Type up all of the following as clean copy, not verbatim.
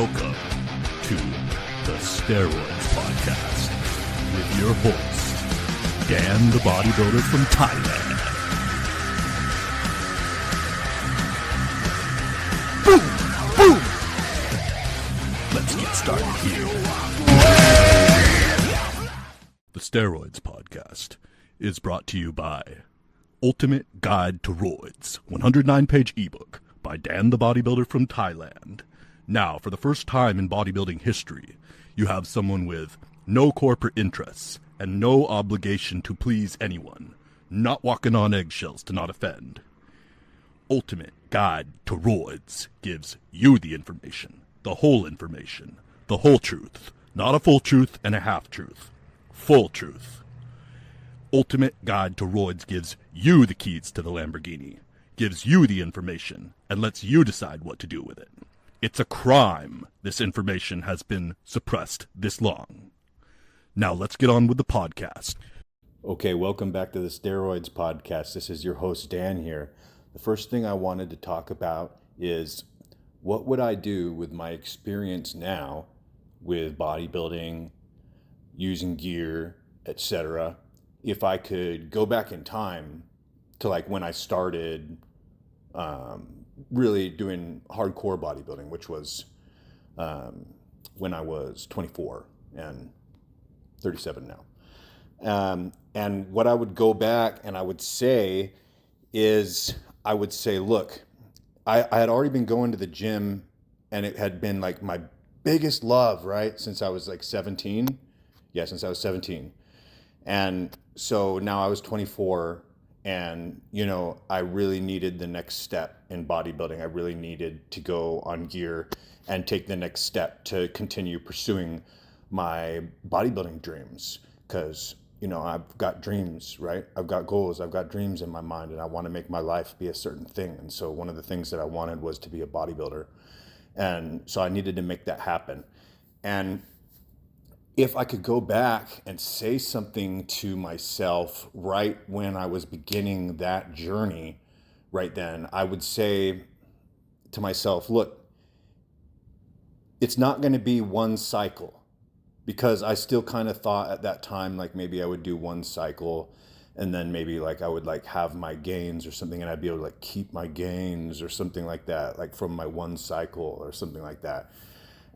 Welcome to the Steroids Podcast with your host, Dan the Bodybuilder from Thailand. Boom! Boom! Let's get started here. The Steroids Podcast is brought to you by Ultimate Guide to Roids, 109-page ebook by Dan the Bodybuilder from Thailand. Now, for the first time in bodybuilding history, you have someone with no corporate interests and no obligation to please anyone, not walking on eggshells to not offend. Ultimate Guide to Roids gives you the information, the whole truth, not a full truth and a half truth, full truth. Ultimate Guide to Roids gives you the keys to the Lamborghini, gives you the information, and lets you decide what to do with it. It's a crime this information has been suppressed this long. Now let's get on with the podcast. Okay, welcome back to the Steroids Podcast. This is your host, Dan, here. The first thing I wanted to talk about is what would I do with my experience now with bodybuilding, using gear, etc., if I could go back in time to like when I started really doing hardcore bodybuilding, which was when I was 24 and 37 now. And what I would go back and I would say is, I would say, look, I had already been going to the gym and it had been like my biggest love, right? Since I was like 17. Yeah, since I was 17. And so now I was 24 and, you know, I really needed the next step in bodybuilding. I really needed to go on gear and take the next step to continue pursuing my bodybuilding dreams. Because, you know, I've got dreams, right? I've got goals. I've got dreams in my mind and I want to make my life be a certain thing. And so one of the things that I wanted was to be a bodybuilder. And so I needed to make that happen. And if I could go back and say something to myself right when I was beginning that journey, right then, I would say to myself, look, it's not going to be one cycle, because I still kind of thought at that time, like maybe I would do one cycle and then maybe like I would like have my gains or something and I'd be able to like keep my gains or something like that, like from my one cycle or something like that.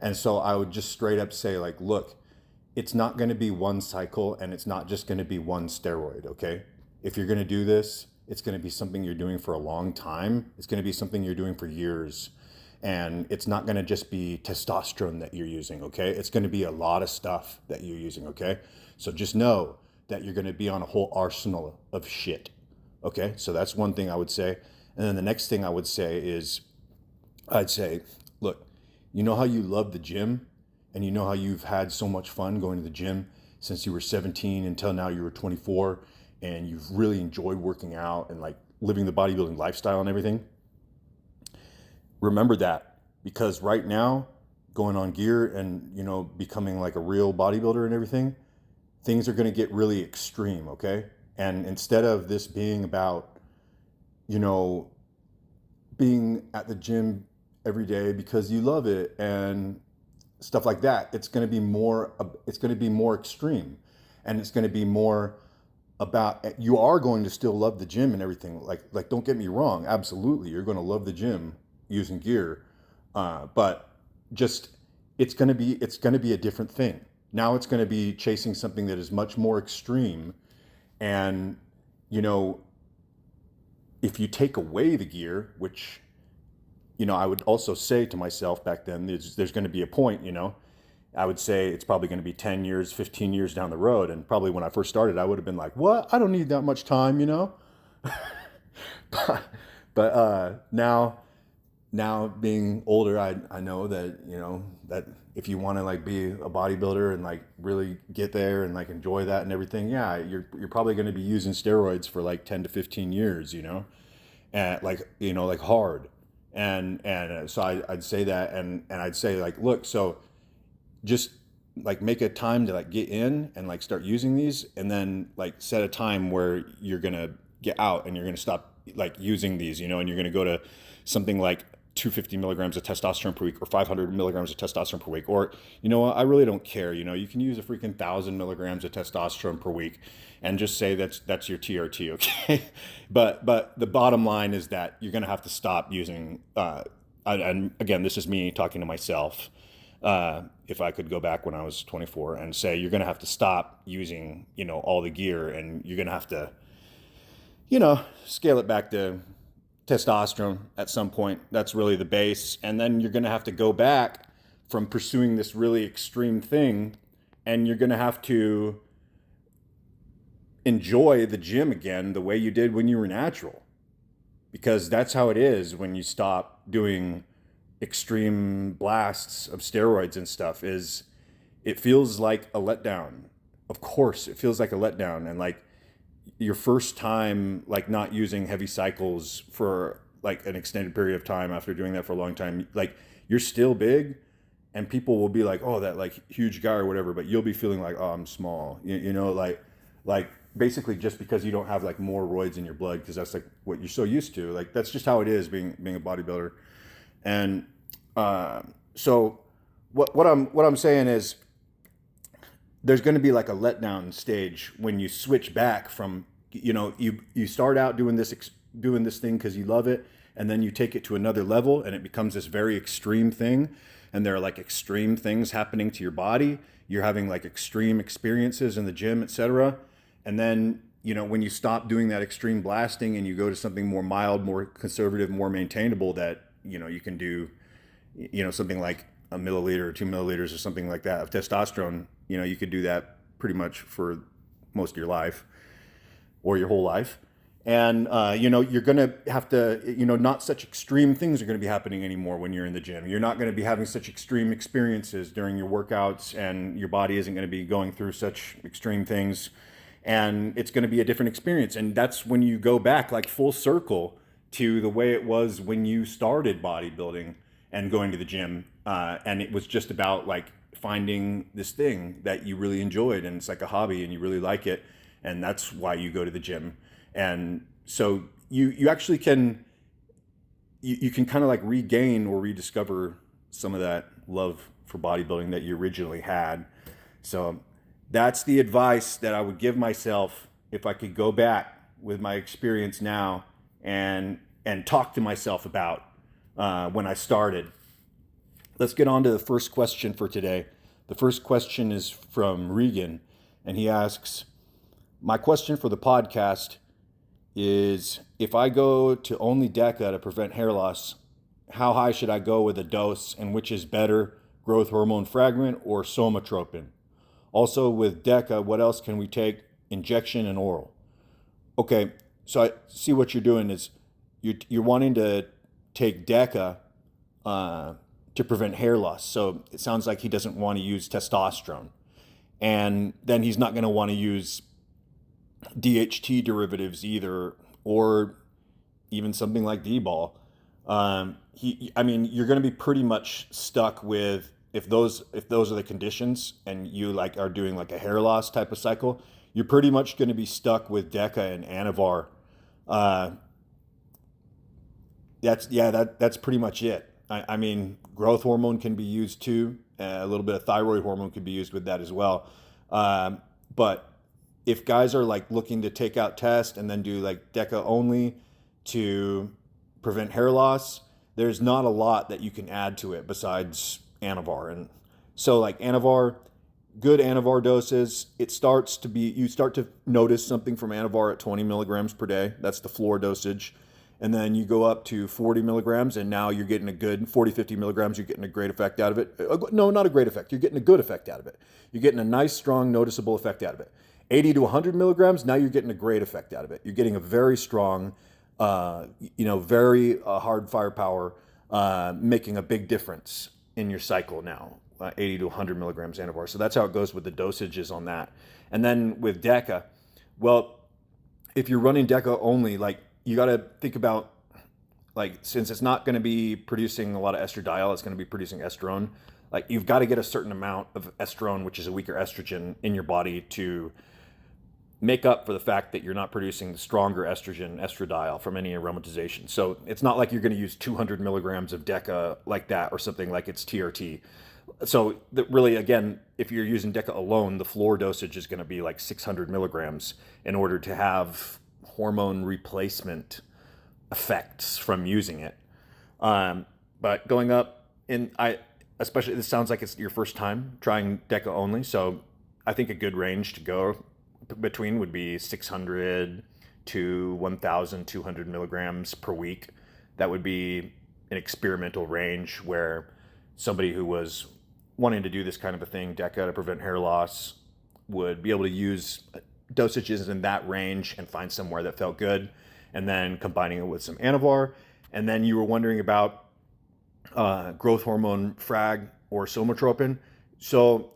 And so I would just straight up say like, look, it's not going to be one cycle and it's not just going to be one steroid, okay? If you're going to do this, it's going to be something you're doing for a long time. It's going to be something you're doing for years. And it's not going to just be testosterone that you're using, okay? It's going to be a lot of stuff that you're using, okay? So just know that you're going to be on a whole arsenal of shit, okay? So that's one thing I would say. And then the next thing I would say is, I'd say, look, you know how you love the gym? And you know how you've had so much fun going to the gym since you were 17 until now you were 24, and you've really enjoyed working out and like living the bodybuilding lifestyle and everything. Remember that, because right now, going on gear and, you know, becoming like a real bodybuilder and everything, things are going to get really extreme, okay? And instead of this being about, you know, being at the gym every day because you love it and stuff like that, it's going to be more extreme, and it's going to be more about, you are going to still love the gym and everything, like don't get me wrong, absolutely you're going to love the gym using gear, but just it's going to be a different thing. Now it's going to be chasing something that is much more extreme. And you know, if you take away the gear, which, you know, I would also say to myself back then, there's going to be a point, you know, I would say it's probably going to be 10 years, 15 years down the road. And probably when I first started, I would have been like, what? I don't need that much time, you know? but now being older, I know that, you know, that if you want to like be a bodybuilder and like really get there and like enjoy that and everything, yeah, you're probably going to be using steroids for like 10 to 15 years, you know, and like, you know, like hard. And so I'd say that, and I'd say like, look, so just like make a time to like get in and like start using these, and then like set a time where you're going to get out and you're going to stop like using these, you know, and you're going to go to something like 250 milligrams of testosterone per week or 500 milligrams of testosterone per week, or, you know what, I really don't care. You know, you can use a freaking 1,000 milligrams of testosterone per week and just say that's your TRT, okay? But the bottom line is that you're going to have to stop using, and again, this is me talking to myself. If I could go back when I was 24 and say, you're going to have to stop using, you know, all the gear, and you're going to have to, you know, scale it back to testosterone at some point. That's really the base. And then you're going to have to go back from pursuing this really extreme thing, and you're going to have to enjoy the gym again the way you did when you were natural, because that's how it is when you stop doing extreme blasts of steroids and stuff. Is it feels like a letdown. Of course it feels like a letdown, and like your first time like not using heavy cycles for like an extended period of time after doing that for a long time, like you're still big and people will be like, oh, that like huge guy or whatever, but you'll be feeling like, oh, I'm small, you know, like basically just because you don't have like more roids in your blood, because that's like what you're so used to. Like that's just how it is being a bodybuilder. And so what I'm saying is, there's going to be like a letdown stage when you switch back from, you know, you start out doing this thing because you love it, and then you take it to another level and it becomes this very extreme thing, and there are like extreme things happening to your body. You're having like extreme experiences in the gym, etc. And then, you know, when you stop doing that extreme blasting and you go to something more mild, more conservative, more maintainable, that, you know, you can do, you know, something like a milliliter or 2 milliliters or something like that of testosterone. You know, you could do that pretty much for most of your life or your whole life. And, you know, you're going to have to, you know, not such extreme things are going to be happening anymore when you're in the gym. You're not going to be having such extreme experiences during your workouts, and your body isn't going to be going through such extreme things. And it's going to be a different experience. And that's when you go back like full circle to the way it was when you started bodybuilding and going to the gym. And it was just about like finding this thing that you really enjoyed, and it's like a hobby and you really like it. And that's why you go to the gym. And so you actually can, you can kind of like regain or rediscover some of that love for bodybuilding that you originally had. So that's the advice that I would give myself if I could go back with my experience now and talk to myself about when I started. Let's get on to the first question for today. The first question is from Regan, and he asks, my question for the podcast is, if I go to only Deca to prevent hair loss, how high should I go with a dose, and which is better, growth hormone fragment or somatropin? Also with Deca, what else can we take, injection and oral? Okay, so I see what you're doing is you're wanting to take Deca to prevent hair loss. So it sounds like he doesn't want to use testosterone. And then he's not going to want to use DHT derivatives either, or even something like Dbol. I mean, you're going to be pretty much stuck with, if those are the conditions and you like are doing like a hair loss type of cycle, you're pretty much going to be stuck with Deca and anavar. That's pretty much it. I mean, growth hormone can be used too. A little bit of thyroid hormone could be used with that as well. But if guys are like looking to take out test and then do like Deca only to prevent hair loss, there's not a lot that you can add to it besides anavar. And so like anavar, good anavar doses, you start to notice something from anavar at 20 milligrams per day. That's the floor dosage. And then you go up to 40 milligrams, and now you're getting a good 40, 50 milligrams. You're getting a great effect out of it. No, not a great effect. You're getting a good effect out of it. You're getting a nice, strong, noticeable effect out of it. 80 to 100 milligrams, now you're getting a great effect out of it. You're getting a very strong, very hard firepower, making a big difference in your cycle now. 80 to 100 milligrams anavar. So that's how it goes with the dosages on that. And then with Deca, well, if you're running Deca only, like, you got to think about, like, since it's not going to be producing a lot of estradiol, it's going to be producing estrone. Like, you've got to get a certain amount of estrone, which is a weaker estrogen, in your body to make up for the fact that you're not producing the stronger estrogen, estradiol, from any aromatization. So it's not like you're going to use 200 milligrams of Deca like that or something like it's TRT. So really, again, if you're using Deca alone, the floor dosage is going to be like 600 milligrams in order to have hormone replacement effects from using it. But going up, especially this sounds like it's your first time trying Deca only, so I think a good range to go between would be 600 to 1,200 milligrams per week. That would be an experimental range where somebody who was wanting to do this kind of a thing, Deca, to prevent hair loss, would be able to use dosages in that range and find somewhere that felt good, and then combining it with some anavar. And then you were wondering about growth hormone frag or somatropin. So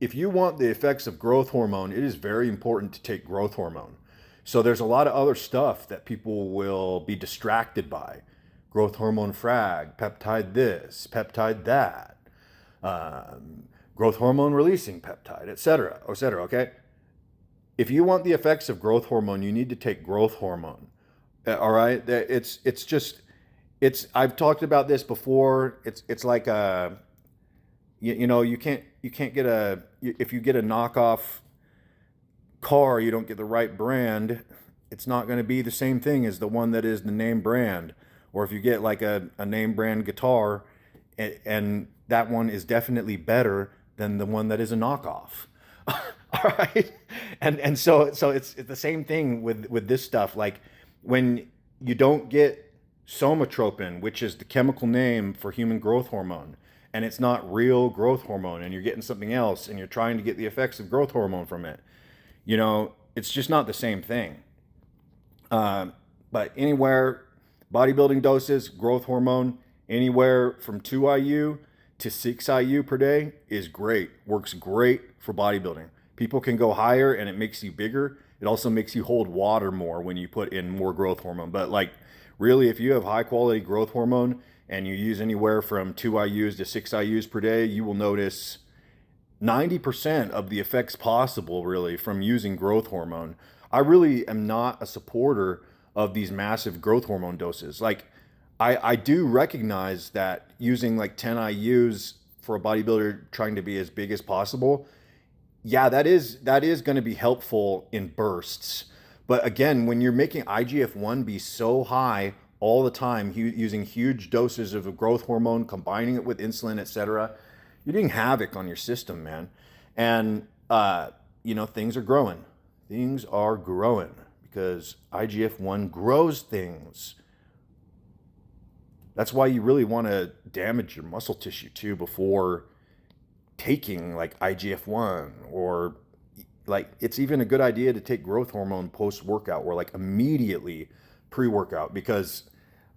if you want the effects of growth hormone, it is very important to take growth hormone. So there's a lot of other stuff that people will be distracted by. Growth hormone frag, peptide this, peptide that, growth hormone releasing peptide, et cetera, okay? If you want the effects of growth hormone, you need to take growth hormone, all right? I've talked about this before. It's like you can't get if you get a knockoff car, you don't get the right brand, it's not going to be the same thing as the one that is the name brand. Or if you get like a name brand guitar, and that one is definitely better than the one that is a knockoff. All right. And so it's the same thing with this stuff. Like when you don't get somatropin, which is the chemical name for human growth hormone, and it's not real growth hormone, and you're getting something else, and you're trying to get the effects of growth hormone from it, it's just not the same thing. But anywhere, bodybuilding doses, growth hormone, anywhere from 2 IU to 6 IU per day is great. Works great for bodybuilding. People can go higher and it makes you bigger. It also makes you hold water more when you put in more growth hormone. But like really, if you have high quality growth hormone and you use anywhere from 2 IUs to 6 IUs per day, you will notice 90% of the effects possible really from using growth hormone. I really am not a supporter of these massive growth hormone doses. Like I do recognize that using like 10 IUs for a bodybuilder trying to be as big as possible, yeah, that is going to be helpful in bursts. But again, when you're making IGF-1 be so high all the time, using huge doses of growth hormone, combining it with insulin, etc., you're doing havoc on your system, man. And things are growing. Things are growing because IGF-1 grows things. That's why you really want to damage your muscle tissue too before taking like IGF-1, or like it's even a good idea to take growth hormone post-workout or like immediately pre-workout, because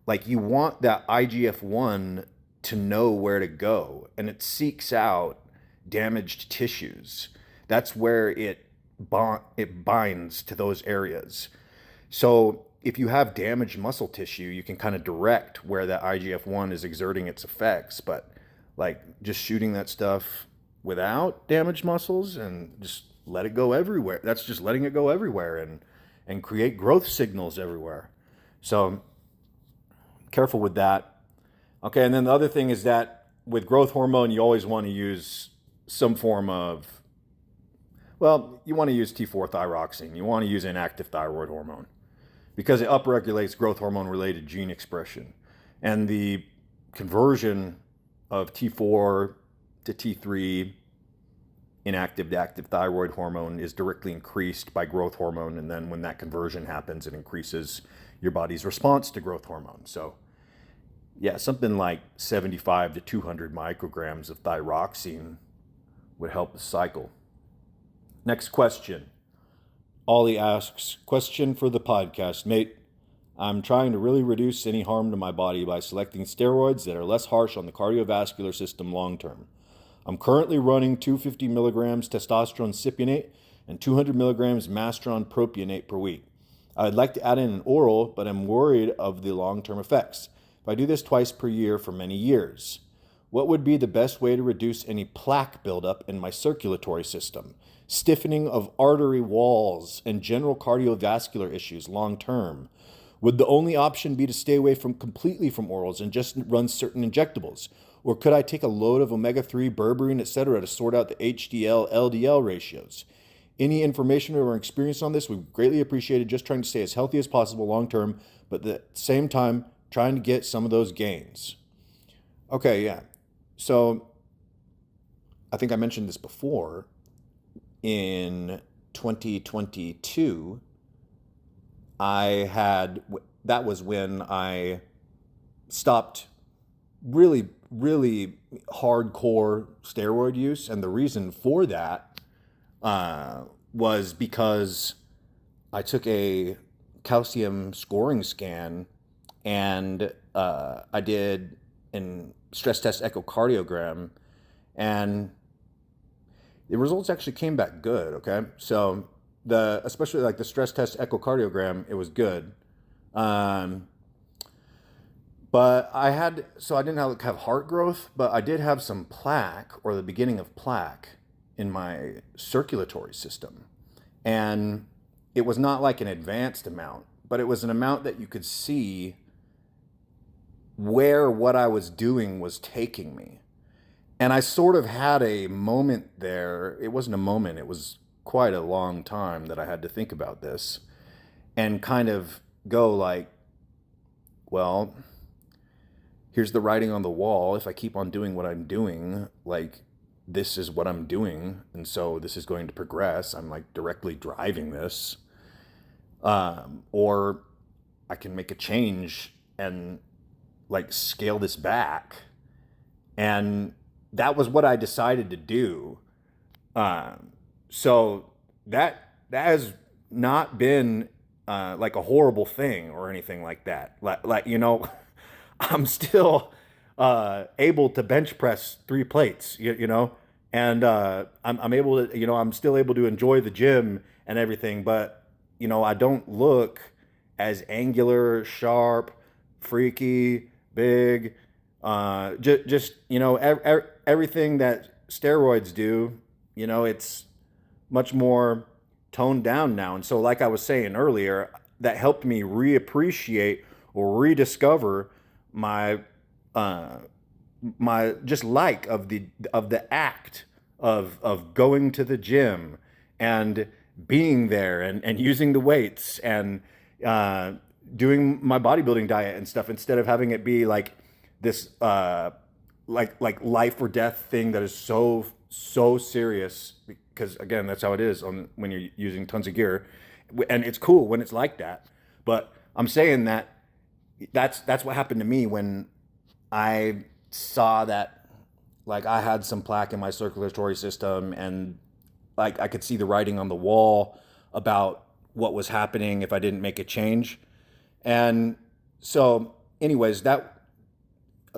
like you want that IGF-1 to know where to go, and it seeks out damaged tissues. That's where it binds to those areas. So if you have damaged muscle tissue, you can kind of direct where that IGF-1 is exerting its effects. But like just shooting that stuff without damaged muscles and just let it go everywhere, that's just letting it go everywhere and create growth signals everywhere. So careful with that. Okay, and then the other thing is that with growth hormone, you always want to use some form of, you want to use T4 thyroxine. You want to use inactive thyroid hormone, because it upregulates growth hormone related gene expression. And the conversion of T4 to T3 inactive to active thyroid hormone is directly increased by growth hormone. And then when that conversion happens, it increases your body's response to growth hormone. So yeah, something like 75 to 200 micrograms of thyroxine would help the cycle. Next question. Ollie asks, question for the podcast, mate. I'm trying to really reduce any harm to my body by selecting steroids that are less harsh on the cardiovascular system long term. I'm currently running 250 milligrams testosterone cypionate and 200 milligrams mastron propionate per week. I'd like to add in an oral, but I'm worried of the long-term effects. If I do this twice per year for many years, what would be the best way to reduce any plaque buildup in my circulatory system? stiffening of artery walls, and general cardiovascular issues long term? Would the only option be to stay away completely from orals and just run certain injectables? Or could I take a load of omega-3, berberine, etc. to sort out the HDL, LDL ratios? Any information or experience on this would be greatly appreciated. Just trying to stay as healthy as possible long term, but at the same time, trying to get some of those gains. Okay, yeah. So I think I mentioned this before. In 2022, that was when I stopped really, really hardcore steroid use. And the reason for that was because I took a calcium scoring scan and I did a stress test echocardiogram, and the results actually came back good. Okay, so especially like the stress test echocardiogram, it was good. But I didn't have heart growth, but I did have some plaque, or the beginning of plaque, in my circulatory system. And it was not like an advanced amount, but it was an amount that you could see where what I was doing was taking me. And I sort of had a moment there. It wasn't a moment, it was quite a long time that I had to think about this and kind of go like, well, here's the writing on the wall. If I keep on doing what I'm doing, like, this is what I'm doing, and so this is going to progress. I'm like directly driving this. Or I can make a change and like scale this back. And that was what I decided to do. So that has not been like a horrible thing or anything like that. Like I'm still able to bench press 3 plates, and I'm able to, I'm still able to enjoy the gym and everything, but I don't look as angular, sharp, freaky, big, just everything that steroids do. It's much more toned down now. And so, like I was saying earlier, that helped me reappreciate or rediscover my just like of the act of going to the gym and being there and using the weights and doing my bodybuilding diet and stuff, instead of having it be like this like life or death thing that is so serious, because again, that's how it is when you're using tons of gear. And it's cool when it's like that, but I'm saying that's what happened to me when I saw that, like, I had some plaque in my circulatory system, and like I could see the writing on the wall about what was happening if I didn't make a change. And so anyways,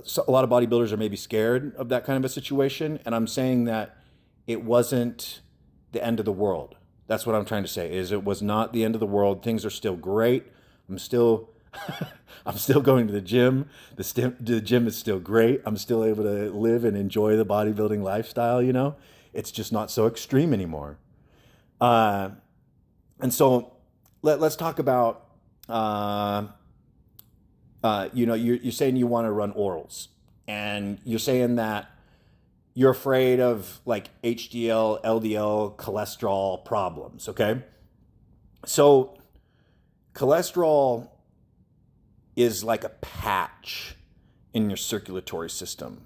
so a lot of bodybuilders are maybe scared of that kind of a situation, and I'm saying that it wasn't the end of the world. That's what I'm trying to say, is it was not the end of the world. Things are still great. I'm still going to the gym. The gym is still great. I'm still able to live and enjoy the bodybuilding lifestyle, It's just not so extreme anymore. And so let's talk about, you're saying you want to run orals, and you're saying that you're afraid of like HDL, LDL, cholesterol problems, okay? So cholesterol is like a patch in your circulatory system.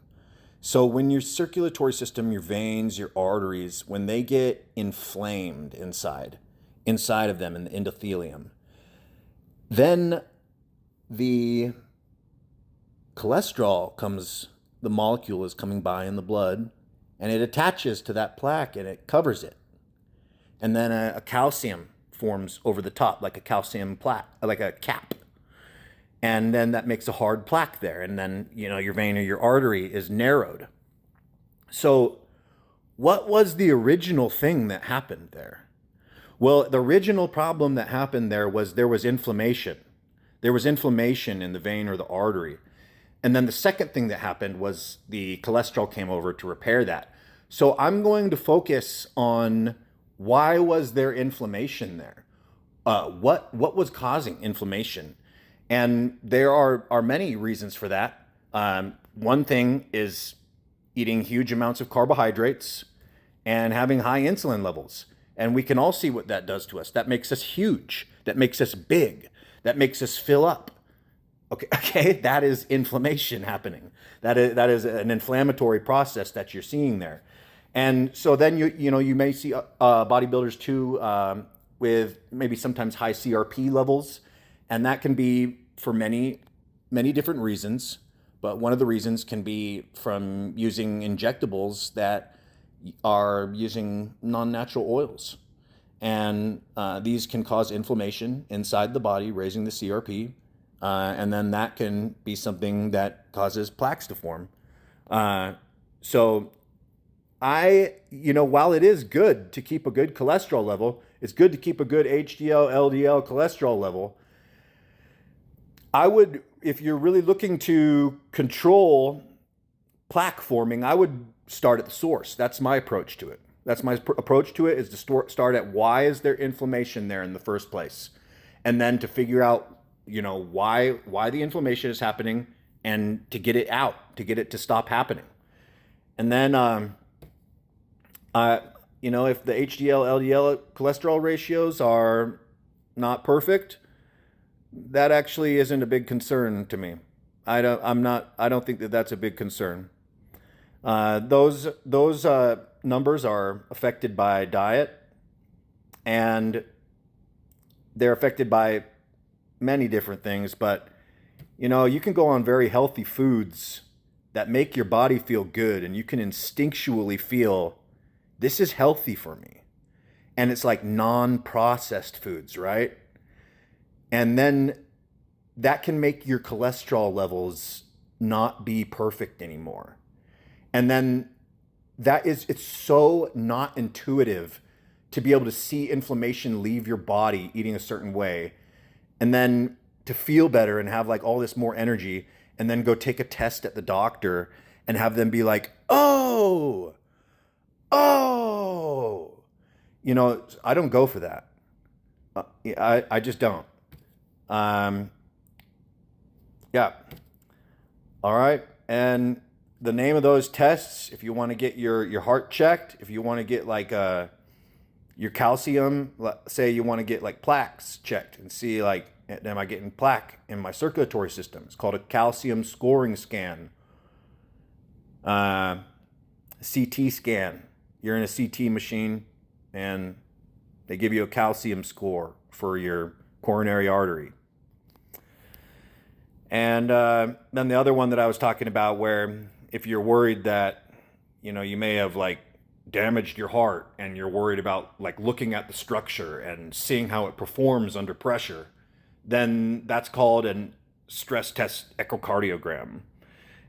So when your circulatory system, your veins, your arteries, when they get inflamed inside of them in the endothelium, then the cholesterol the molecule is coming by in the blood, and it attaches to that plaque and it covers it. And then a calcium forms over the top, like a calcium plaque, like a cap. And then that makes a hard plaque there. And then, your vein or your artery is narrowed. So what was the original thing that happened there? Well, the original problem that happened there was inflammation. There was inflammation in the vein or the artery. And then the second thing that happened was the cholesterol came over to repair that. So I'm going to focus on Why was there inflammation there? What was causing inflammation? And there are many reasons for that. One thing is eating huge amounts of carbohydrates and having high insulin levels. And we can all see what that does to us. That makes us huge. That makes us big. That makes us fill up. Okay, that is inflammation happening. That is an inflammatory process that you're seeing there. And so then you may see bodybuilders too with maybe sometimes high CRP levels, and that can be for many different reasons. But one of the reasons can be from using injectables that are using non-natural oils, and these can cause inflammation inside the body, raising the CRP, and then that can be something that causes plaques to form. So while it is good to keep a good cholesterol level, it's good to keep a good HDL, LDL cholesterol level. I would, if you're really looking to control plaque forming, I would start at the source. That's my approach to it. That's my approach to it, is to start at why is there inflammation there in the first place? And then to figure out, why the inflammation is happening, and to get it out, to get it to stop happening. And then, if the HDL, LDL cholesterol ratios are not perfect, that actually isn't a big concern to me. I don't think that that's a big concern. Those numbers are affected by diet, and they're affected by many different things, but you can go on very healthy foods that make your body feel good, and you can instinctually feel this is healthy for me. And it's like non-processed foods, right? And then that can make your cholesterol levels not be perfect anymore. And then it's so not intuitive to be able to see inflammation leave your body eating a certain way, and then to feel better and have like all this more energy, and then go take a test at the doctor and have them be like, oh, I don't go for that. I just don't. Yeah. All right. And the name of those tests, if you want to get your heart checked, if you want to get like your calcium, say you want to get like plaques checked and see like, am I getting plaque in my circulatory system? It's called a calcium scoring scan. CT scan. You're in a CT machine and they give you a calcium score for your coronary artery. And then the other one that I was talking about, where if you're worried that, you may have like damaged your heart, and you're worried about like looking at the structure and seeing how it performs under pressure, then that's called a stress test echocardiogram.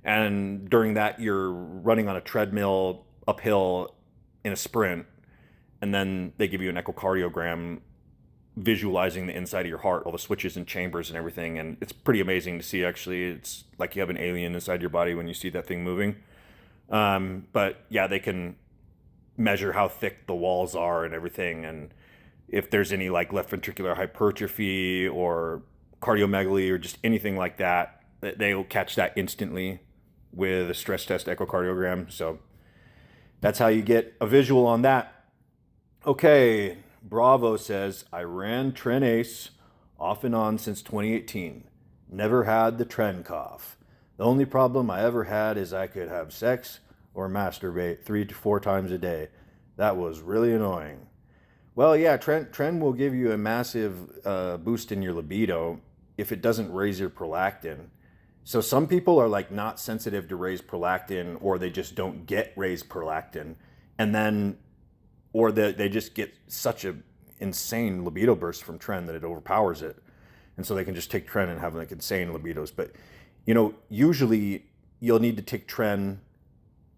And during that, you're running on a treadmill uphill in a sprint, and then they give you an echocardiogram visualizing the inside of your heart, all the switches and chambers and everything. And it's pretty amazing to see, actually. It's like you have an alien inside your body when you see that thing moving. But yeah, they can measure how thick the walls are and everything, and if there's any like left ventricular hypertrophy or cardiomegaly or just anything like that, they will catch that instantly with a stress test echocardiogram. So that's how you get a visual on that. Okay, Bravo says, I ran Tren Ace off and on since 2018. Never had the Tren cough. The only problem I ever had is I could have sex or masturbate 3 to 4 times a day. That was really annoying. Well, yeah, Tren will give you a massive boost in your libido if it doesn't raise your prolactin. So some people are like not sensitive to raised prolactin, or they just don't get raised prolactin, and then, or they just get such a insane libido burst from Tren that it overpowers it, and so they can just take Tren and have like insane libidos. But usually you'll need to take Tren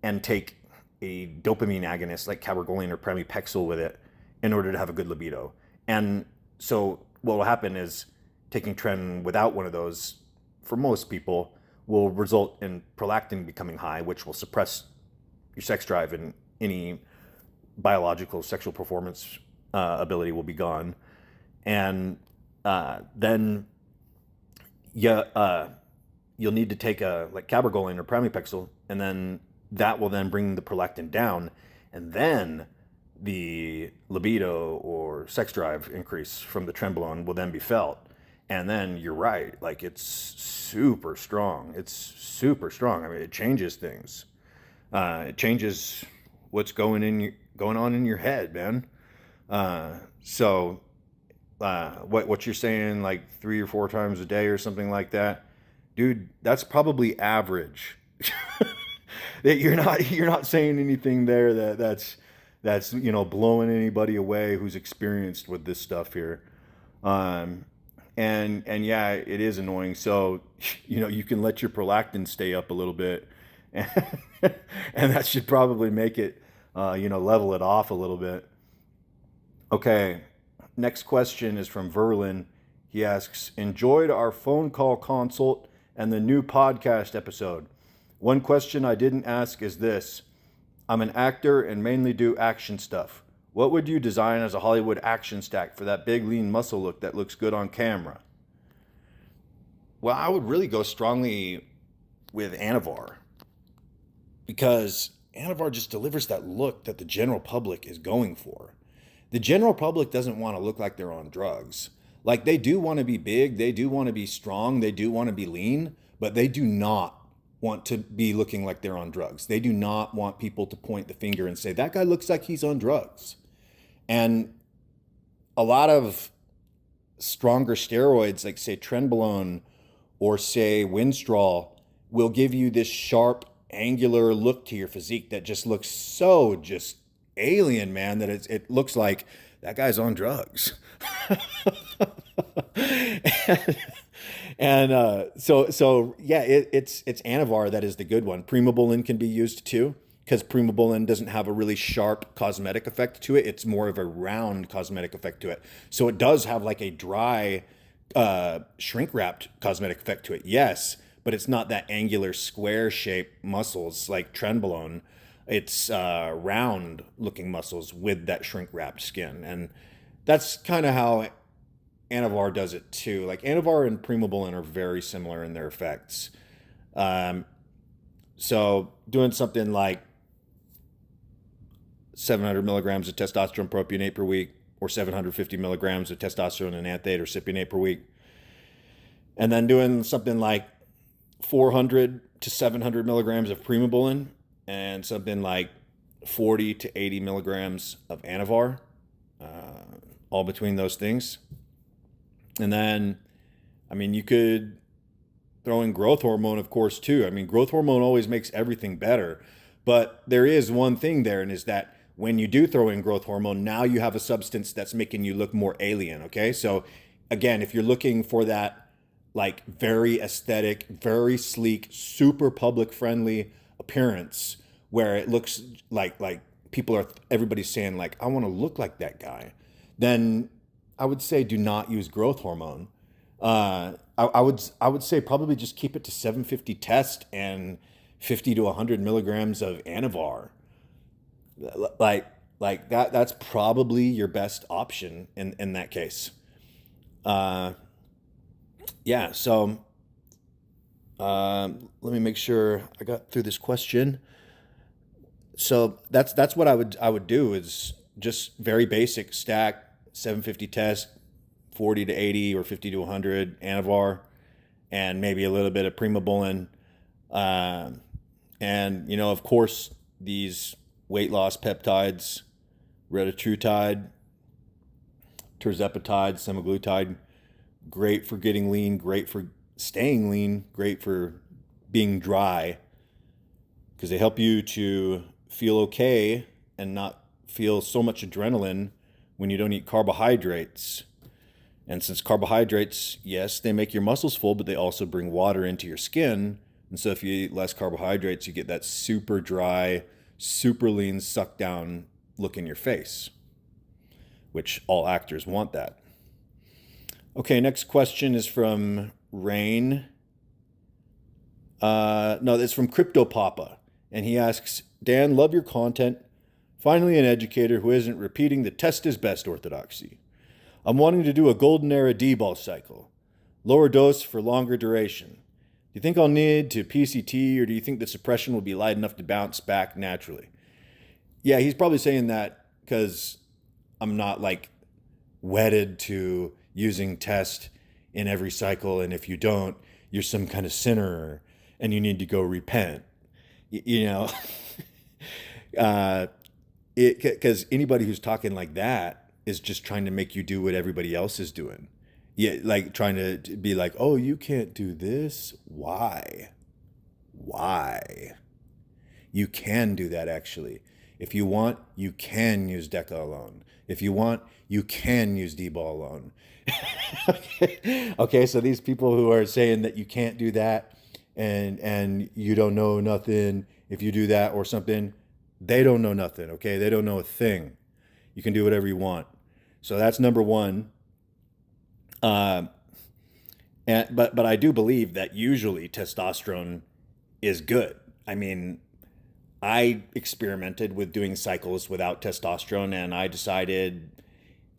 and take a dopamine agonist like cabergoline or pramipexole with it in order to have a good libido. And so what will happen is taking Tren without one of those, for most people, will result in prolactin becoming high, which will suppress your sex drive in any biological sexual performance ability will be gone. And then you'll need to take a like cabergoline or pramipexole, and then that will then bring the prolactin down, and then the libido or sex drive increase from the Trenbolone will then be felt. And then you're right, like it's super strong. It's super strong. I mean, it changes things. It changes what's going on in your head, man. So what you're saying, like 3 or 4 times a day or something like that, dude, that's probably average. That you're not saying anything there that's blowing anybody away who's experienced with this stuff here. And yeah, it is annoying. So you can let your prolactin stay up a little bit, and, and that should probably make it level it off a little bit. Okay, next question is from Verlin. He asks, enjoyed our phone call consult and the new podcast episode. One question I didn't ask is this. I'm an actor and mainly do action stuff. What would you design as a Hollywood action stack for that big lean muscle look that looks good on camera? Well, I would really go strongly with anavar, because anavar just delivers that look that the general public is going for. The general public doesn't want to look like they're on drugs. Like, they do want to be big, they do want to be strong, they do want to be lean, but they do not want to be looking like they're on drugs. They do not want people to point the finger and say, that guy looks like he's on drugs. And a lot of stronger steroids, like say Trenbolone or say Winstrol, will give you this sharp, angular look to your physique that just looks so just alien, man, that it looks like that guy's on drugs. So yeah, it's anavar that is the good one. Primobolan can be used too, because primobolan doesn't have a really sharp cosmetic effect to it. It's more of a round cosmetic effect to it. So it does have like a dry, shrink-wrapped cosmetic effect to it, yes, but it's not that angular square-shaped muscles like Trenbolone. It's round-looking muscles with that shrink-wrapped skin, and that's kind of how anavar does it too. Like, anavar and primobolan are very similar in their effects. So doing something like 700 milligrams of testosterone propionate per week, or 750 milligrams of testosterone enanthate or cypionate per week, and then doing something like 400 to 700 milligrams of primobolan and something like 40 to 80 milligrams of anavar, all between those things. And then, I mean, you could throw in growth hormone, of course, too. I mean, growth hormone always makes everything better. But there is one thing there, and is that when you do throw in growth hormone, now you have a substance that's making you look more alien, okay? So again, if you're looking for that like very aesthetic, very sleek, super public friendly appearance where it looks like everybody's saying like, I want to look like that guy, then I would say do not use growth hormone. I would say probably just keep it to 750 test and 50 to 100 milligrams of anavar. Like that's probably your best option in that case. Yeah. So let me make sure I got through this question. So that's what I would do, is just very basic stack. 750 test, 40 to 80 or 50 to 100 anavar, and maybe a little bit of primobolan. And, of course, these weight loss peptides, retatrutide, tirzepatide, semaglutide, great for getting lean, great for staying lean, great for being dry, because they help you to feel okay and not feel so much adrenaline when you don't eat carbohydrates. And since carbohydrates, yes, they make your muscles full, but they also bring water into your skin. And so if you eat less carbohydrates, you get that super dry, super lean, sucked down look in your face, which all actors want that. Okay, next question is from Rain. No, it's from Crypto Papa. And he asks, Dan, love your content. Finally, an educator who isn't repeating the test is best orthodoxy. I'm wanting to do a golden era Dbol cycle. Lower dose for longer duration. Do you think I'll need to PCT, or do you think the suppression will be light enough to bounce back naturally? Yeah, he's probably saying that because I'm not like wedded to using test in every cycle, and if you don't, you're some kind of sinner and you need to go repent. You know, because anybody who's talking like that is just trying to make you do what everybody else is doing. Yeah, like trying to be like, oh, you can't do this. Why? You can do that, actually. If you want, you can use Deca alone. If you want, you can use Dbol alone. Okay, so these people who are saying that you can't do that and you don't know nothing if you do that or something, they don't know nothing, okay? They don't know a thing. You can do whatever you want. So that's number one. But I do believe that usually testosterone is good. I mean, I experimented with doing cycles without testosterone, and I decided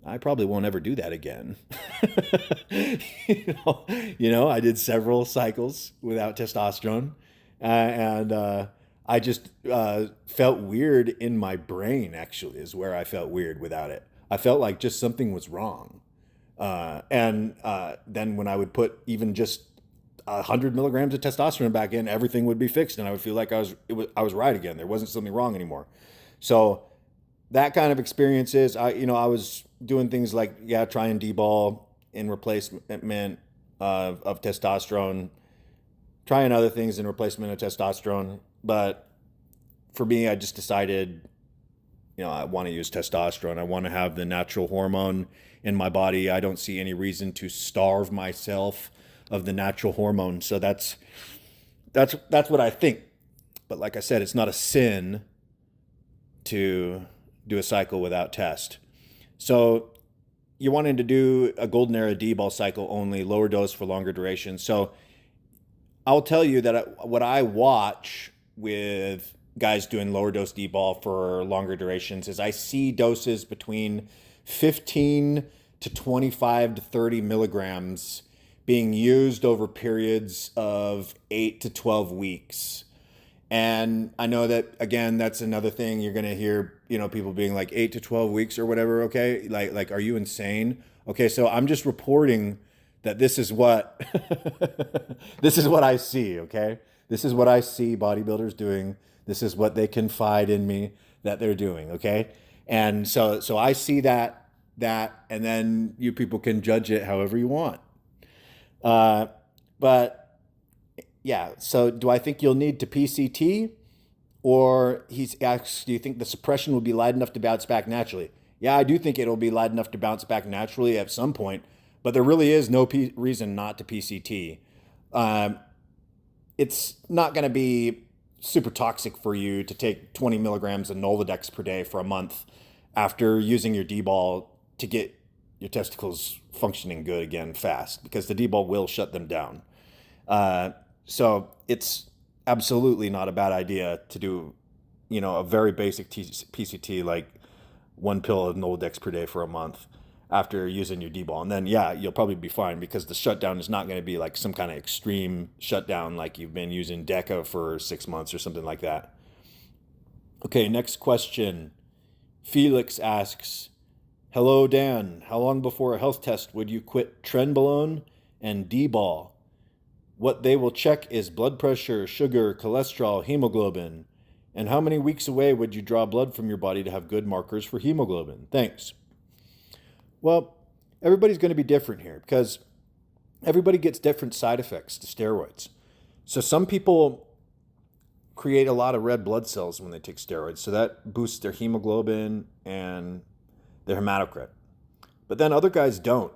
I probably won't ever do that again. You know, I did several cycles without testosterone, and I just felt weird in my brain. Actually, is where I felt weird without it. I felt like just something was wrong. And then when I would put even just 100 milligrams of testosterone back in, everything would be fixed, and I would feel like I was right again. There wasn't something wrong anymore. So that kind of experiences, I was doing things like trying Dbol in replacement of testosterone, trying other things in replacement of testosterone. But for me, I just decided, I want to use testosterone. I want to have the natural hormone in my body. I don't see any reason to starve myself of the natural hormone. So that's what I think. But like I said, it's not a sin to do a cycle without test. So you're wanting to do a golden era Dbol cycle only, lower dose for longer duration. So I'll tell you that what I watch with guys doing lower dose Dbol for longer durations is I see doses between 15 to 25 to 30 milligrams being used over periods of 8 to 12 weeks. And I know that, again, that's another thing you're going to hear, people being like 8 to 12 weeks or whatever. Okay. Like, are you insane? Okay. So I'm just reporting that this is what, this is what I see. Okay. This is what I see bodybuilders doing. This is what they confide in me that they're doing. Okay. And so I see that, and then you people can judge it however you want. But yeah, so do I think you'll need to PCT? Or he asks, do you think the suppression will be light enough to bounce back naturally? Yeah, I do think it'll be light enough to bounce back naturally at some point, but there really is no reason not to PCT. It's not going to be super toxic for you to take 20 milligrams of Nolvadex per day for a month after using your Dbol to get your testicles functioning good again fast, because the Dbol will shut them down. So it's absolutely not a bad idea to do, a very basic PCT, like one pill of Nolvadex per day for a month after using your Dbol. And then, you'll probably be fine, because the shutdown is not going to be like some kind of extreme shutdown like you've been using Deca for 6 months or something like that. Okay, next question. Felix asks, hello, Dan. How long before a health test would you quit Trenbolone and Dbol? What they will check is blood pressure, sugar, cholesterol, hemoglobin. And how many weeks away would you draw blood from your body to have good markers for hemoglobin? Thanks. Well, everybody's going to be different here, because everybody gets different side effects to steroids. So some people create a lot of red blood cells when they take steroids, so that boosts their hemoglobin and their hematocrit. But then other guys don't,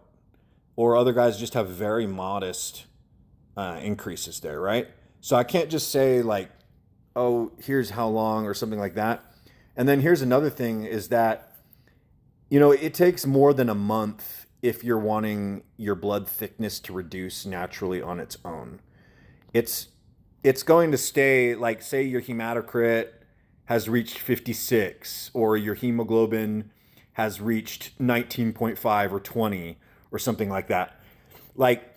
or other guys just have very modest increases there, right? So I can't just say like, oh, here's how long or something like that. And then here's another thing is that, it takes more than a month if you're wanting your blood thickness to reduce naturally on its own. It's going to stay, like, say your hematocrit has reached 56, or your hemoglobin has reached 19.5 or 20 or something like that. Like,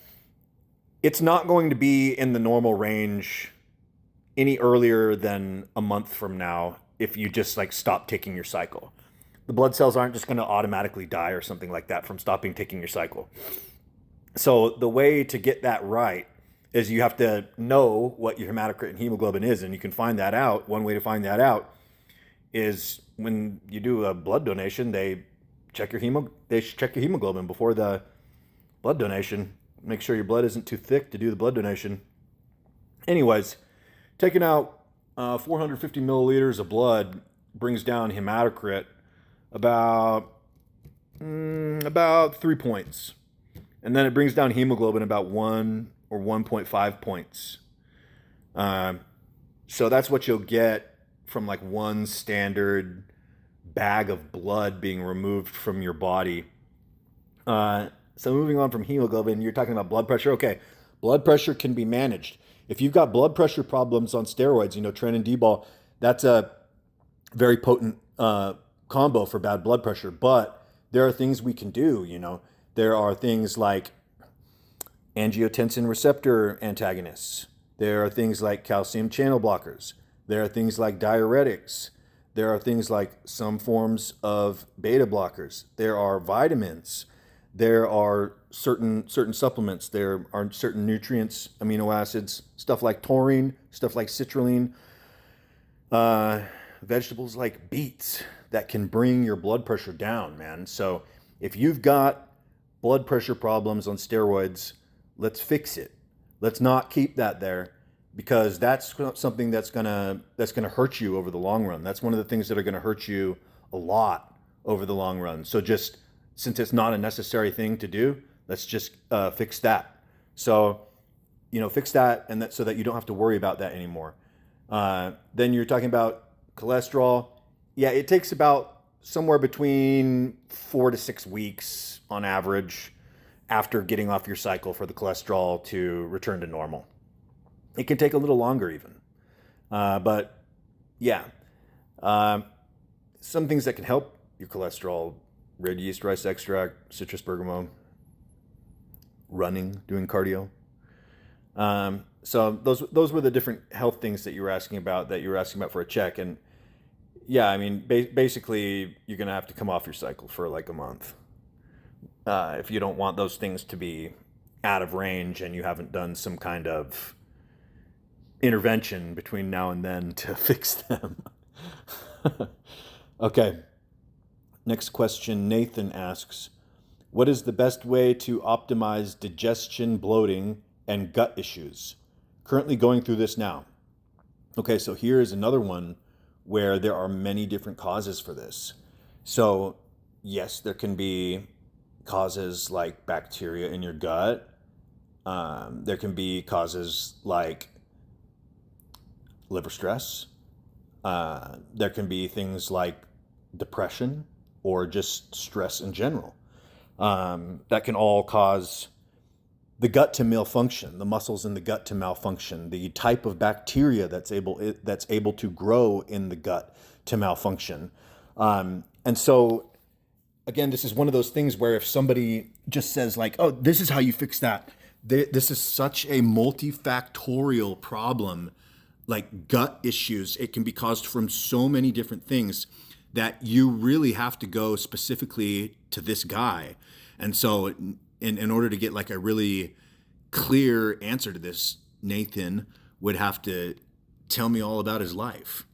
it's not going to be in the normal range any earlier than a month from now if you just like stop taking your cycle. The blood cells aren't just going to automatically die or something like that from stopping taking your cycle. So the way to get that right is you have to know what your hematocrit and hemoglobin is, and you can find that out. One way to find that out is when you do a blood donation, they check your hemoglobin before the blood donation. Make sure your blood isn't too thick to do the blood donation. Anyways, taking out 450 milliliters of blood brings down hematocrit about 3 points. And then it brings down hemoglobin about 1 or 1.5 points. So that's what you'll get from like one standard bag of blood being removed from your body. So moving on from hemoglobin, you're talking about blood pressure. Okay, blood pressure can be managed. If you've got blood pressure problems on steroids, Tren and Dbol, that's a very potent combo for bad blood pressure. But there are things we can do, There are things like angiotensin receptor antagonists. There are things like calcium channel blockers. There are things like diuretics. There are things like some forms of beta blockers. There are vitamins. There are certain supplements. There are certain nutrients, amino acids, stuff like taurine, stuff like citrulline, vegetables like beets that can bring your blood pressure down, man. So if you've got blood pressure problems on steroids, let's fix it. Let's not keep that there, because that's something that's gonna hurt you over the long run. That's one of the things that are gonna hurt you a lot over the long run. So just since it's not a necessary thing to do, let's just fix that. So, fix that, and so that you don't have to worry about that anymore. Then you're talking about cholesterol. Yeah, it takes about somewhere between 4 to 6 weeks on average after getting off your cycle for the cholesterol to return to normal. It can take a little longer even. But yeah, some things that can help your cholesterol: red yeast rice extract, citrus bergamot, running, doing cardio. So those were the different health things that you were asking about for a check. And yeah, basically you're going to have to come off your cycle for like a month. If you don't want those things to be out of range and you haven't done some kind of intervention between now and then to fix them. Okay. Next question, Nathan asks, what is the best way to optimize digestion, bloating, and gut issues? Currently going through this now. Okay, so here is another one where there are many different causes for this. So yes, there can be causes like bacteria in your gut. There can be causes like liver stress. There can be things like depression or just stress in general. That can all cause the gut to malfunction, the muscles in the gut to malfunction, the type of bacteria that's able to grow in the gut to malfunction. And so, again, this is one of those things where if somebody just says like, oh, this is how you fix that, this is such a multifactorial problem, like gut issues. It can be caused from so many different things that you really have to go specifically to this guy. And so in order to get like a really clear answer to this, Nathan would have to tell me all about his life.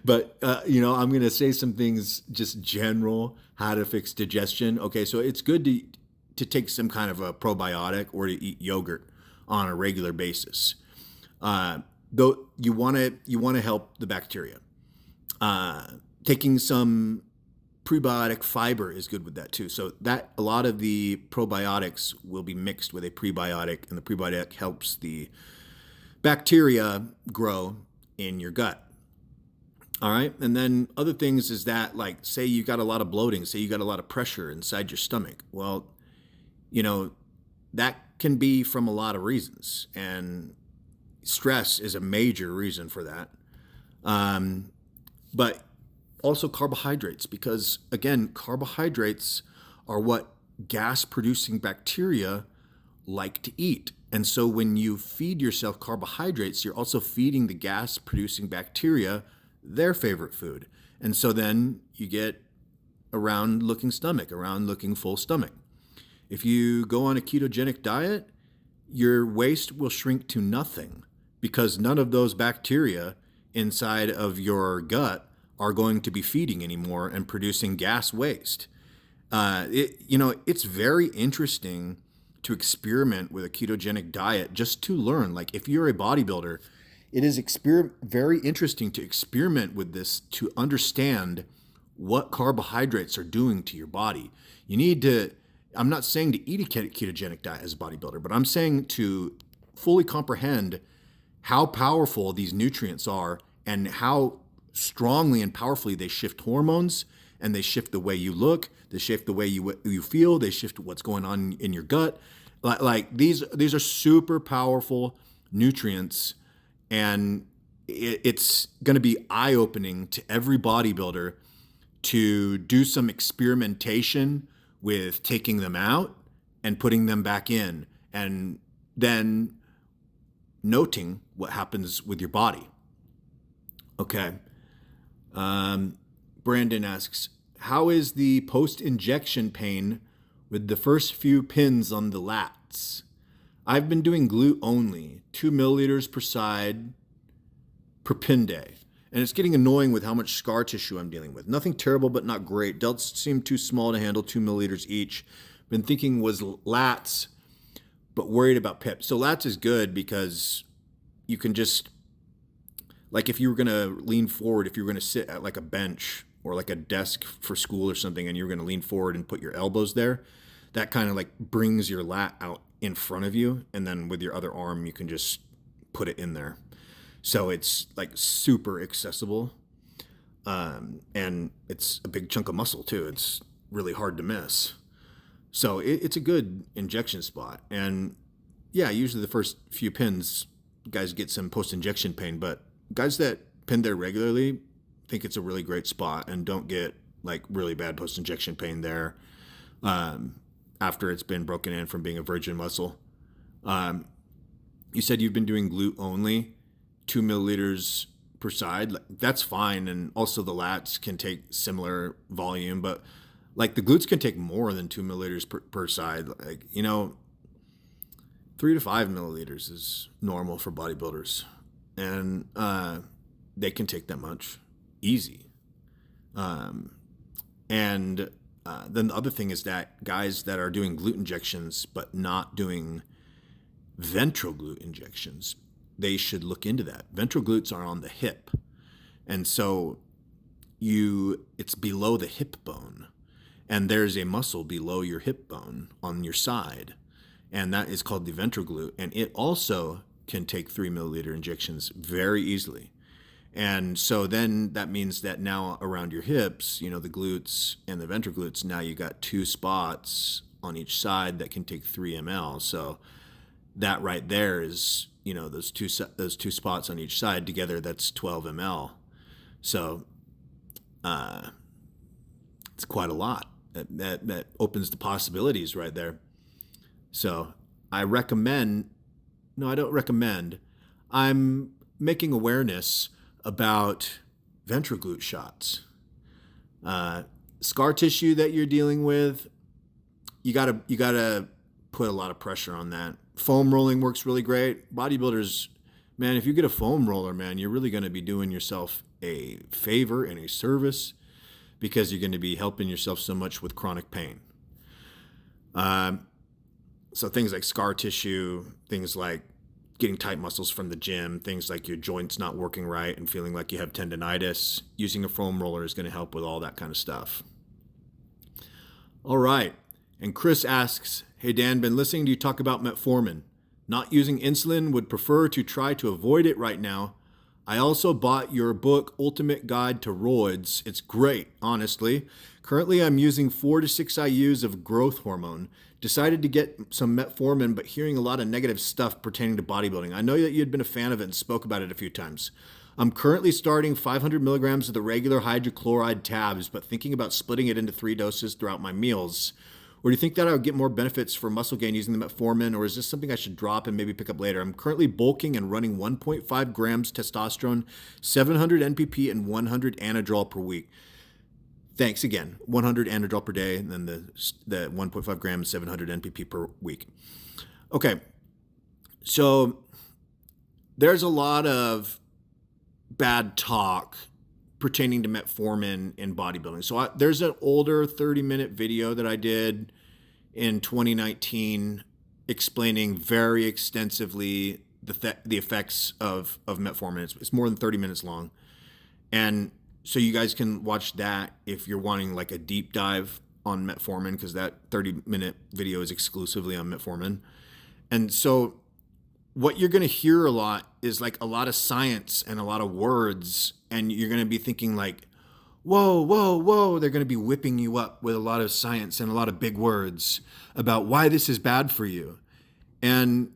But, I'm going to say some things just general, how to fix digestion. Okay, so it's good to take some kind of a probiotic or to eat yogurt on a regular basis. Though you want to help the bacteria. Taking some prebiotic fiber is good with that too. So that a lot of the probiotics will be mixed with a prebiotic, and the prebiotic helps the bacteria grow in your gut. All right. And then other things is that, like, say you got a lot of bloating, say you got a lot of pressure inside your stomach. Well, that can be from a lot of reasons, and stress is a major reason for that. But also carbohydrates, because again, carbohydrates are what gas-producing bacteria like to eat. And so when you feed yourself carbohydrates, you're also feeding the gas-producing bacteria their favorite food. And so then you get a round-looking stomach, a round-looking full stomach. If you go on a ketogenic diet, your waist will shrink to nothing because none of those bacteria inside of your gut are going to be feeding anymore and producing gas waste. It's very interesting to experiment with a ketogenic diet just to learn. Like if you're a bodybuilder, it is very interesting to experiment with this to understand what carbohydrates are doing to your body. You need to, I'm not saying to eat a ketogenic diet as a bodybuilder, but I'm saying to fully comprehend how powerful these nutrients are and how strongly and powerfully they shift hormones, and they shift the way you look, they shift the way you feel, they shift what's going on in your gut. Like these are super powerful nutrients, and it's going to be eye-opening to every bodybuilder to do some experimentation with taking them out and putting them back in, and then noting what happens with your body. Okay. Brandon asks, how is the post-injection pain with the first few pins on the lats? I've been doing glute only, 2 milliliters per side per pin day. And it's getting annoying with how much scar tissue I'm dealing with. Nothing terrible, but not great. Delts seem too small to handle 2 milliliters each. Been thinking was lats, but worried about PIP. So lats is good because you can just, like if you were going to lean forward, if you were going to sit at like a bench or like a desk for school or something, and you're going to lean forward and put your elbows there, that kind of like brings your lat out in front of you. And then with your other arm, you can just put it in there. So it's like super accessible. And it's a big chunk of muscle too. It's really hard to miss. So it's a good injection spot. And yeah, usually the first few pins, guys get some post-injection pain, but guys that pin there regularly think it's a really great spot and don't get like really bad post-injection pain there after it's been broken in from being a virgin muscle. You said you've been doing glute only, 2 milliliters per side. That's fine. And also the lats can take similar volume, but like the glutes can take more than 2 milliliters per side. Like, 3 to 5 milliliters is normal for bodybuilders. And they can take that much easy. Then the other thing is that guys that are doing glute injections but not doing ventral glute injections, they should look into that. Ventral glutes are on the hip. And so it's below the hip bone. And there's a muscle below your hip bone on your side. And that is called the ventral glute. And it also can take 3 milliliter injections very easily. And so then that means that now around your hips, the glutes and the ventral glutes, now you got 2 spots on each side that can take 3 ml. So that right there is, those two spots on each side together, that's 12 ml. So it's quite a lot. That opens the possibilities right there. So I don't recommend. I'm making awareness about ventral glute shots. Scar tissue that you're dealing with, you gotta put a lot of pressure on that. Foam rolling works really great. Bodybuilders, man, if you get a foam roller, man, you're really gonna be doing yourself a favor and a service, because you're gonna be helping yourself so much with chronic pain. So things like scar tissue, things like getting tight muscles from the gym, things like your joints not working right and feeling like you have tendonitis, using a foam roller is going to help with all that kind of stuff. All right. And Chris asks, hey, Dan, been listening to you talk about metformin. Not using insulin, would prefer to try to avoid it right now. I also bought your book, Ultimate Guide to Roids. It's great, honestly. Currently, I'm using 4 to 6 IUs of growth hormone. Decided to get some metformin, but hearing a lot of negative stuff pertaining to bodybuilding. I know that you had been a fan of it and spoke about it a few times. I'm currently starting 500 milligrams of the regular hydrochloride tabs, but thinking about splitting it into 3 doses throughout my meals. Or do you think that I would get more benefits for muscle gain using the metformin, or is this something I should drop and maybe pick up later? I'm currently bulking and running 1.5 grams testosterone, 700 NPP, and 100 anadrol per week. Thanks again. 100 anadrol per day, and then the 1.5 grams, 700 NPP per week. Okay, so there's a lot of bad talk pertaining to metformin in bodybuilding. So there's an older 30-minute video that I did in 2019 explaining very extensively the effects of metformin. It's more than 30 minutes long. And so you guys can watch that if you're wanting like a deep dive on metformin, because that 30-minute video is exclusively on metformin. And so what you're going to hear a lot is like a lot of science and a lot of words, and you're going to be thinking like, whoa, whoa, whoa. They're going to be whipping you up with a lot of science and a lot of big words about why this is bad for you and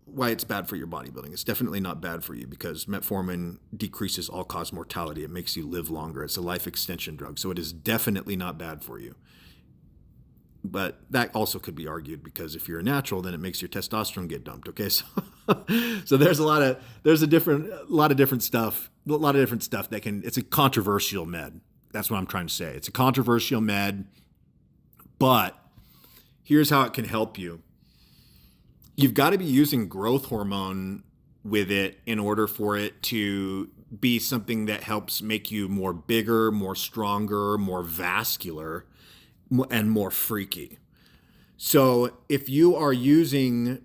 why it's bad for your bodybuilding. It's definitely not bad for you because metformin decreases all-cause mortality. It makes you live longer. It's a life extension drug. So it is definitely not bad for you. But that also could be argued because if you're a natural, then it makes your testosterone get dumped. Okay, so there's a lot of different stuff that can. It's a controversial med. That's what I'm trying to say. It's a controversial med, but here's how it can help you. You've got to be using growth hormone with it in order for it to be something that helps make you more bigger, more stronger, more vascular, and more freaky. So if you are using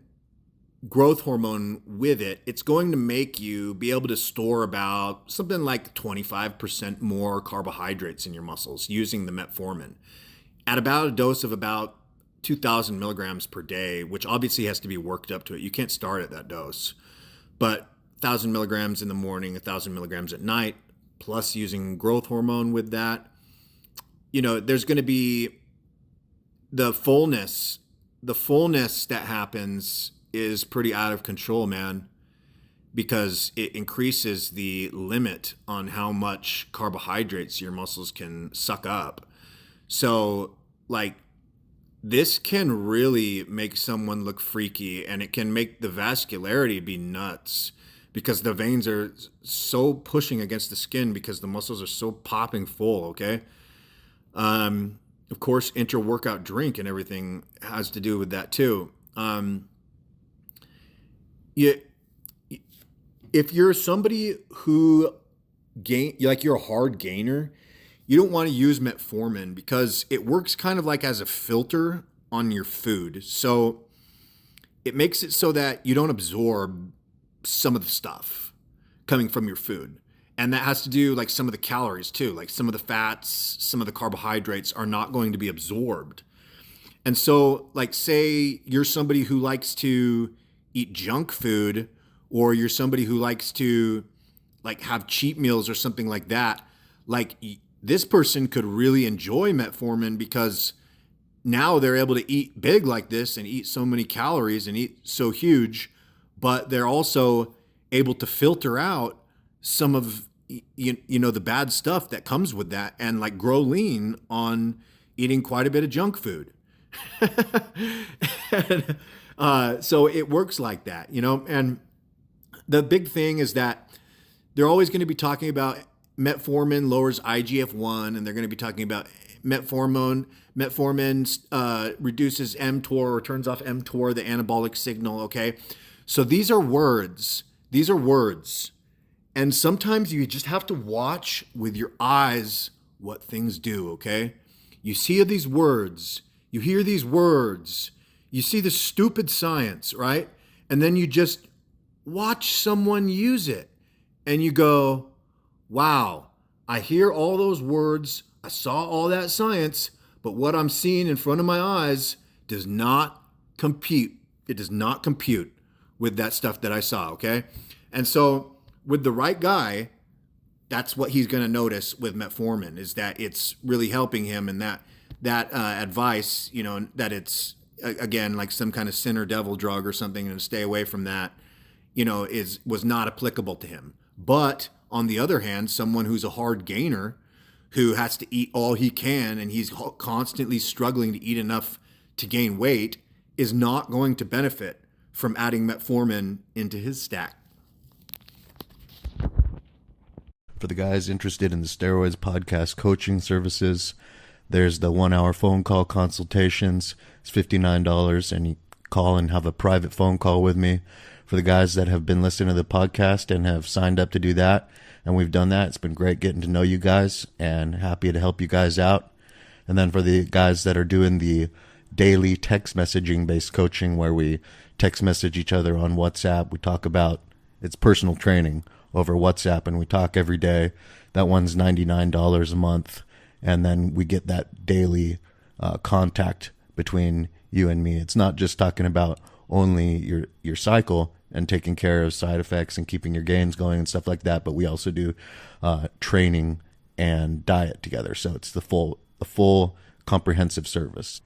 growth hormone with it, it's going to make you be able to store about something like 25% more carbohydrates in your muscles using the metformin at about a dose of about 2,000 milligrams per day, which obviously has to be worked up to it. You can't start at that dose, but 1,000 milligrams in the morning, 1,000 milligrams at night, plus using growth hormone with that. You know, there's going to be the fullness that happens is pretty out of control, man, because it increases the limit on how much carbohydrates your muscles can suck up. So like this can really make someone look freaky, and it can make the vascularity be nuts because the veins are so pushing against the skin because the muscles are so popping full. Okay. Of course, intra-workout drink and everything has to do with that too. If you're somebody who you're a hard gainer, you don't want to use metformin because it works kind of like as a filter on your food. So it makes it so that you don't absorb some of the stuff coming from your food. And that has to do like some of the calories too, like some of the fats, some of the carbohydrates are not going to be absorbed. And so like say you're somebody who likes to eat junk food, or you're somebody who likes to like have cheat meals or something like that. Like this person could really enjoy metformin because now they're able to eat big like this and eat so many calories and eat so huge, but they're also able to filter out some of the bad stuff that comes with that and like grow lean on eating quite a bit of junk food. So it works like that, and the big thing is that they're always going to be talking about metformin lowers IGF-1, and they're going to be talking about metformin reduces mTOR or turns off mTOR, the anabolic signal. Okay. So these are words. And sometimes you just have to watch with your eyes what things do, okay? You see these words, you hear these words, you see the stupid science, right? And then you just watch someone use it and you go, wow, I hear all those words, I saw all that science, but what I'm seeing in front of my eyes does not compute. It does not compute with that stuff that I saw, okay? And so with the right guy, that's what he's going to notice with metformin, is that it's really helping him, and that advice, that it's again like some kind of sin or devil drug or something, and stay away from that, was not applicable to him. But on the other hand, someone who's a hard gainer who has to eat all he can and he's constantly struggling to eat enough to gain weight is not going to benefit from adding metformin into his stack. For the guys interested in the Steroids podcast coaching services, there's the 1-hour phone call consultations. It's $59, and you call and have a private phone call with me. For the guys that have been listening to the podcast and have signed up to do that, and we've done that, it's been great getting to know you guys and happy to help you guys out. And then for the guys that are doing the daily text messaging based coaching, where we text message each other on WhatsApp, we talk about, it's personal training over WhatsApp, and we talk every day. That one's $99 a month, and then we get that daily contact between you and me. It's not just talking about only your cycle and taking care of side effects and keeping your gains going and stuff like that, but we also do training and diet together. So it's the full comprehensive service.